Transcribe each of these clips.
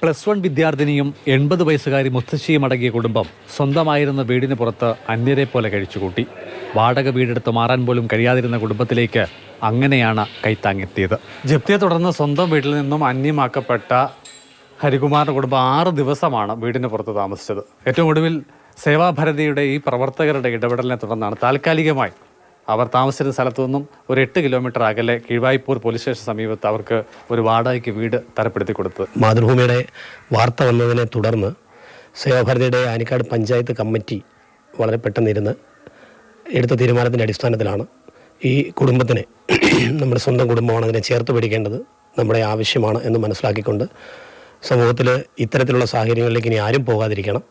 +1 വിദ്യാർത്ഥിനിയും 80 വയസ്സുകാരി മുത്തശ്ശിയും അടങ്ങിയ കുടുംബം സ്വന്തമായിരുന്ന വീടിന് പുറത്ത് അന്യരെ പോലെ കഴിച്ചുകൂട്ടി. വാടക വീടെടുത്ത് മാറാൻ പോലും കഴിയാതിരുന്ന കുടുംബത്തിലേക്ക് അങ്ങനെയാണ് കൈത്താങ്ങെത്തിയത്. ജപ്തിയെ തുടർന്ന് സ്വന്തം വീട്ടിൽ നിന്നും അന്യമാക്കപ്പെട്ട ഹരികുമാറിന്റെ കുടുംബം 6 ദിവസമാണ് വീടിന് പുറത്ത് താമസിച്ചത്. ഏറ്റവും ഒടുവിൽ സേവാഭാരതിയുടെ ഈ പ്രവർത്തകരുടെ ഇടപെടലിനെ തുടർന്നാണ് താൽക്കാലികമായി അവർ താമസിച്ചിരുന്ന സ്ഥലത്തു നിന്നും ഒരു 8 കിലോമീറ്റർ അകലെ കീഴ്വായ്പൂർ പോലീസ് സ്റ്റേഷൻ സമീപത്ത് അവർക്ക് ഒരു വാടകയ്ക്ക് വീട് തരപ്പെടുത്തി കൊടുത്തത്. മാതൃഭൂമിയുടെ വാർത്ത വന്നതിനെ തുടർന്ന് സേവാഭാരതിയുടെ ആനിക്കാട് പഞ്ചായത്ത് കമ്മിറ്റി വളരെ പെട്ടെന്നിരുന്ന് എടുത്ത തീരുമാനത്തിൻ്റെ അടിസ്ഥാനത്തിലാണ് ഈ കുടുംബത്തിനെ നമ്മുടെ സ്വന്തം കുടുംബമാണ്, അതിനെ ചേർത്ത് പിടിക്കേണ്ടത് നമ്മുടെ ആവശ്യമാണ് എന്ന് മനസ്സിലാക്കിക്കൊണ്ട് സമൂഹത്തിൽ ഇത്തരത്തിലുള്ള സാഹചര്യങ്ങളിലേക്ക് ഇനി ആരും പോകാതിരിക്കണം.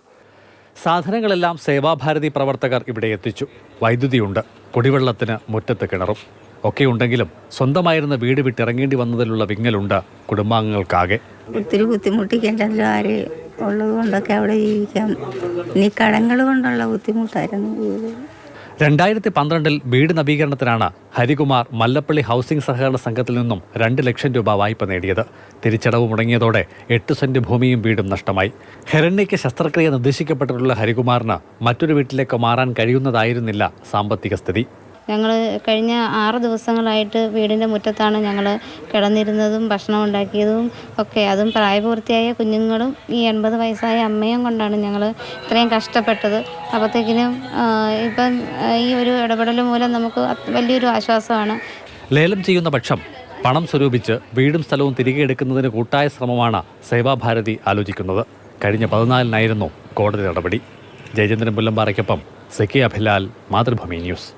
സാധനങ്ങളെല്ലാം സേവാഭാരതി പ്രവർത്തകർ ഇവിടെ എത്തിച്ചു. വൈദ്യുതിയുണ്ട്, കുടിവെള്ളത്തിന് മുറ്റത്ത് കിണറും ഒക്കെ ഉണ്ടെങ്കിലും സ്വന്തമായിരുന്ന വീട് വിട്ടിറങ്ങേണ്ടി വന്നതിലുള്ള വിങ്ങലുണ്ട് കുടുംബാംഗങ്ങൾക്കാകെ. ഒത്തിരി ബുദ്ധിമുട്ടിക്കേണ്ടല്ലോ, ആര് ഉള്ളത് കൊണ്ടൊക്കെ അവിടെ ജീവിക്കാം. ഇനി കടങ്ങൾ കൊണ്ടുള്ള ബുദ്ധിമുട്ടായിരുന്നു. 2012 വീട് നവീകരണത്തിനാണ് ഹരികുമാർ മല്ലപ്പള്ളി ഹൗസിംഗ് സഹകരണ സംഘത്തിൽ നിന്നും 2 ലക്ഷം രൂപ വായ്പ നേടിയത്. തിരിച്ചടവ് മുടങ്ങിയതോടെ 8 സെന്റ് ഭൂമിയും വീടും നഷ്ടമായി. ഹെരണ്യയ്ക്ക് ശസ്ത്രക്രിയ നിർദ്ദേശിക്കപ്പെട്ടിട്ടുള്ള ഹരികുമാറിന് മറ്റൊരു വീട്ടിലേക്ക് മാറാൻ കഴിയുന്നതായിരുന്നില്ല സാമ്പത്തിക സ്ഥിതി. ഞങ്ങൾ കഴിഞ്ഞ 6 ദിവസങ്ങളായിട്ട് വീടിൻ്റെ മുറ്റത്താണ് ഞങ്ങൾ കിടന്നിരുന്നതും ഭക്ഷണം ഉണ്ടാക്കിയതും ഒക്കെ. അതും പ്രായപൂർത്തിയായ കുഞ്ഞുങ്ങളും ഈ 80 വയസ്സായ അമ്മയും കൊണ്ടാണ് ഞങ്ങൾ ഇത്രയും കഷ്ടപ്പെട്ടത്. അപ്പോഴത്തേക്കിനും ഇപ്പം ഈ ഒരു ഇടപെടൽ മൂലം നമുക്ക് വലിയൊരു ആശ്വാസമാണ്. ലേലം ചെയ്യുന്ന പക്ഷം പണം സ്വരൂപിച്ച് വീടും സ്ഥലവും തിരികെ എടുക്കുന്നതിന് കൂട്ടായ ശ്രമമാണ് സേവാഭാരതി ആലോചിക്കുന്നത്. കഴിഞ്ഞ 14-നായിരുന്നു കോടതി നടപടി. ജയചന്ദ്രൻ പുല്ലമ്പാറയ്ക്കൊപ്പം സഖി അഭിലാൽ, മാതൃഭൂമി ന്യൂസ്.